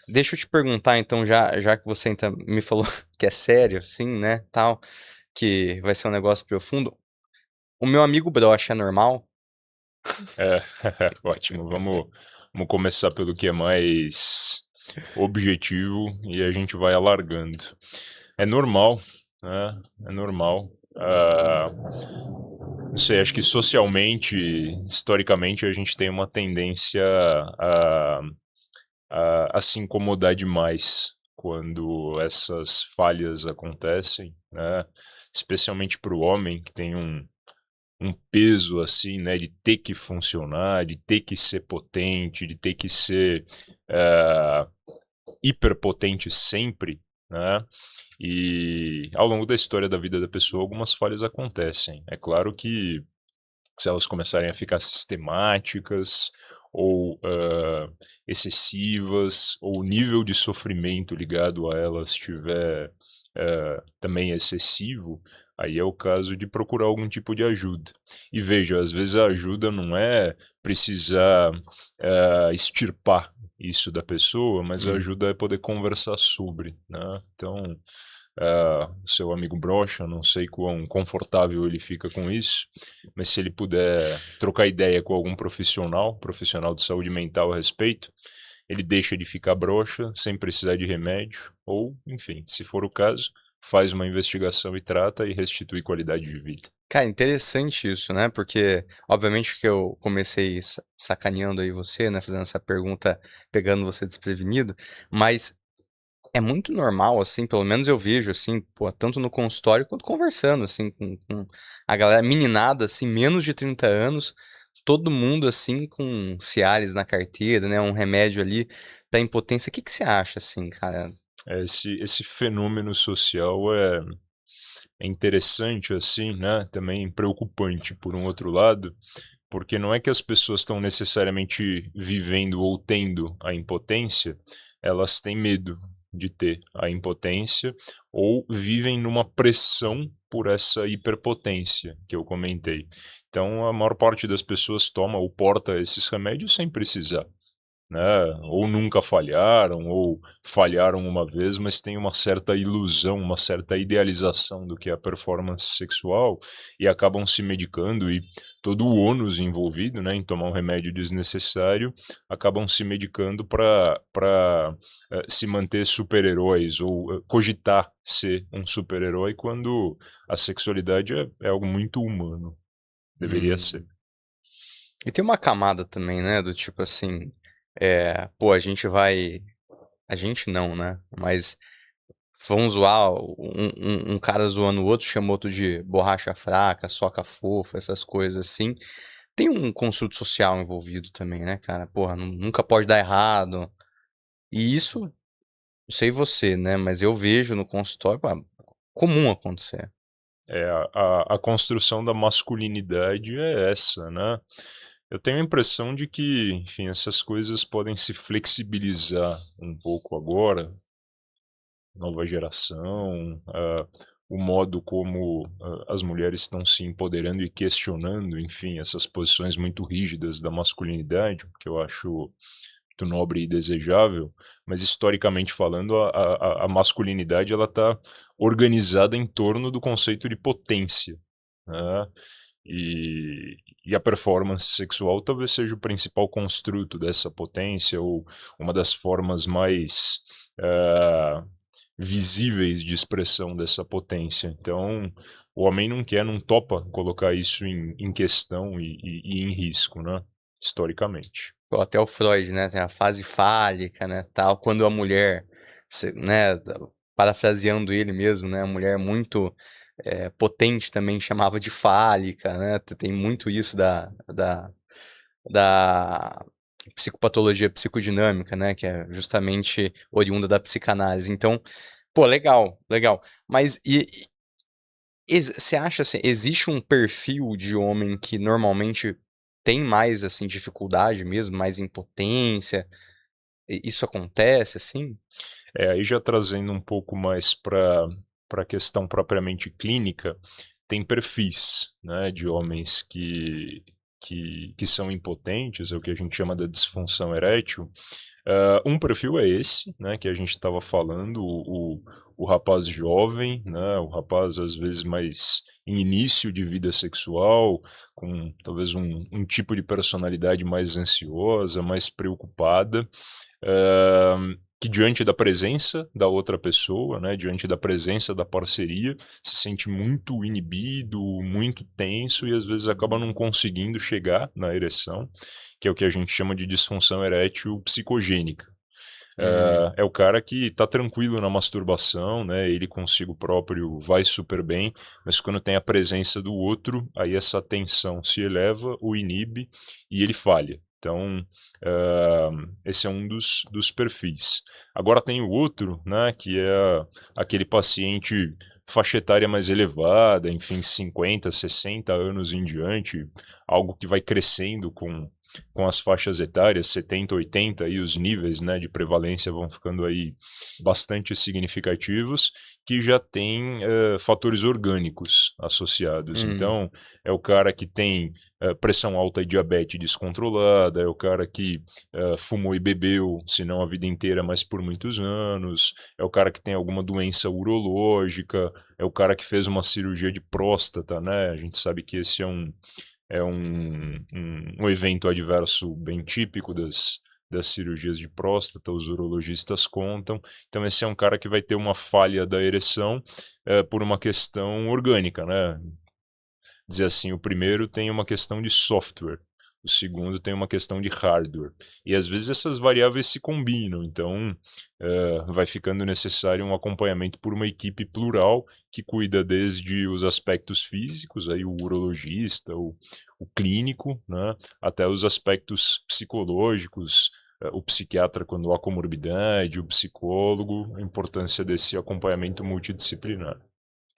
Deixa eu te perguntar, então, já que você então me falou que é sério, assim, né, tal, que vai ser um negócio profundo. O meu amigo broxa é normal? É, ótimo. Vamos começar pelo que é mais objetivo e a gente vai alargando. É normal, né? É normal. Não sei, acho que socialmente, historicamente, a gente tem uma tendência a, a se incomodar demais quando essas falhas acontecem, né? Especialmente para o homem que tem um peso assim, né, de ter que funcionar, de ter que ser potente, de ter que ser eh, hiperpotente sempre, né? E ao longo da história da vida da pessoa, algumas falhas acontecem. É claro que se elas começarem a ficar sistemáticas ou excessivas, ou o nível de sofrimento ligado a elas estiver também excessivo, aí é o caso de procurar algum tipo de ajuda. E veja, às vezes a ajuda não é precisar extirpar isso da pessoa, mas a Hum. ajuda é poder conversar sobre, né? Então, seu amigo brocha, não sei quão confortável ele fica com isso, mas se ele puder trocar ideia com algum profissional, profissional de saúde mental a respeito, ele deixa de ficar broxa sem precisar de remédio, ou, enfim, se for o caso, faz uma investigação e trata e restitui qualidade de vida. Cara, interessante isso, né, porque obviamente que eu comecei sacaneando aí você, né, fazendo essa pergunta, pegando você desprevenido, mas é muito normal, assim, pelo menos eu vejo, assim, pô, tanto no consultório quanto conversando, assim, com a galera meninada, assim, menos de 30 anos, todo mundo, assim, com Cialis na carteira, né, um remédio ali da impotência. O que que você acha, assim, cara? Esse fenômeno social é interessante, assim, né? Também preocupante, por um outro lado, porque não é que as pessoas estão necessariamente vivendo ou tendo a impotência, elas têm medo de ter a impotência ou vivem numa pressão por essa hiperpotência que eu comentei. Então, a maior parte das pessoas toma ou porta esses remédios sem precisar, né? Ou nunca falharam, ou falharam uma vez, mas tem uma certa ilusão, uma certa idealização do que é a performance sexual e acabam se medicando e todo o ônus envolvido, né, em tomar um remédio desnecessário, acabam se medicando para se manter super-heróis ou cogitar ser um super-herói quando a sexualidade é algo muito humano, deveria ser. Hum. E tem uma camada também, né, do tipo assim, pô, a gente não, né, mas vão zoar, um cara zoando o outro, chama outro de borracha fraca, soca fofa, essas coisas assim. Tem um construto social envolvido também, né, cara? Porra, nunca pode dar errado. E isso, não sei você, né, mas eu vejo no consultório, pá, comum acontecer. A construção da masculinidade é essa, né? Eu tenho a impressão de que, enfim, essas coisas podem se flexibilizar um pouco agora, nova geração, o modo como as mulheres estão se empoderando e questionando, enfim, essas posições muito rígidas da masculinidade, que eu acho muito nobre e desejável, mas historicamente falando, a masculinidade ela está organizada em torno do conceito de potência, né? E, e a performance sexual talvez seja o principal construto dessa potência ou uma das formas mais eh, visíveis de expressão dessa potência. Então, o homem não quer, não topa colocar isso em questão e em risco, né? Historicamente. Pô, até o Freud, né, tem a fase fálica, né, tal, quando a mulher, né, parafraseando ele mesmo, né, a mulher muito potente também chamava de fálica, né, tem muito isso da psicopatologia psicodinâmica, né, que é justamente oriunda da psicanálise. Então, pô, legal, legal. Mas você acha assim, existe um perfil de homem que normalmente tem mais assim dificuldade mesmo, mais impotência? Isso acontece assim? Aí já trazendo um pouco mais para a questão propriamente clínica, tem perfis, né, de homens que são impotentes, é o que a gente chama da disfunção erétil, Um perfil é esse, né, que a gente estava falando, o rapaz jovem, né, o rapaz às vezes mais em início de vida sexual, com talvez um tipo de personalidade mais ansiosa, mais preocupada, que diante da presença da outra pessoa, né, diante da presença da parceria, se sente muito inibido, muito tenso e às vezes acaba não conseguindo chegar na ereção, que é o que a gente chama de disfunção erétil psicogênica. É o cara que tá tranquilo na masturbação, né? Ele consigo próprio vai super bem, mas quando tem a presença do outro, aí essa tensão se eleva, o inibe e ele falha. Então, esse é um dos perfis. Agora tem o outro, né? Que é aquele paciente faixa etária mais elevada, enfim, 50, 60 anos em diante, algo que vai crescendo com as faixas etárias, 70, 80, e os níveis, né, de prevalência vão ficando aí bastante significativos, que já tem fatores orgânicos associados. Hum. Então, é o cara que tem pressão alta e diabetes descontrolada, é o cara que fumou e bebeu, se não a vida inteira, mas por muitos anos, é o cara que tem alguma doença urológica, é o cara que fez uma cirurgia de próstata, né? A gente sabe que esse é um evento adverso bem típico das cirurgias de próstata, os urologistas contam. Então, esse é um cara que vai ter uma falha da ereção por uma questão orgânica, né? Dizer assim, o primeiro tem uma questão de software, o segundo tem uma questão de hardware. E às vezes essas variáveis se combinam, então vai ficando necessário um acompanhamento por uma equipe plural que cuida desde os aspectos físicos, aí o urologista, o clínico, né, até os aspectos psicológicos, o psiquiatra quando há comorbidade, o psicólogo, a importância desse acompanhamento multidisciplinar.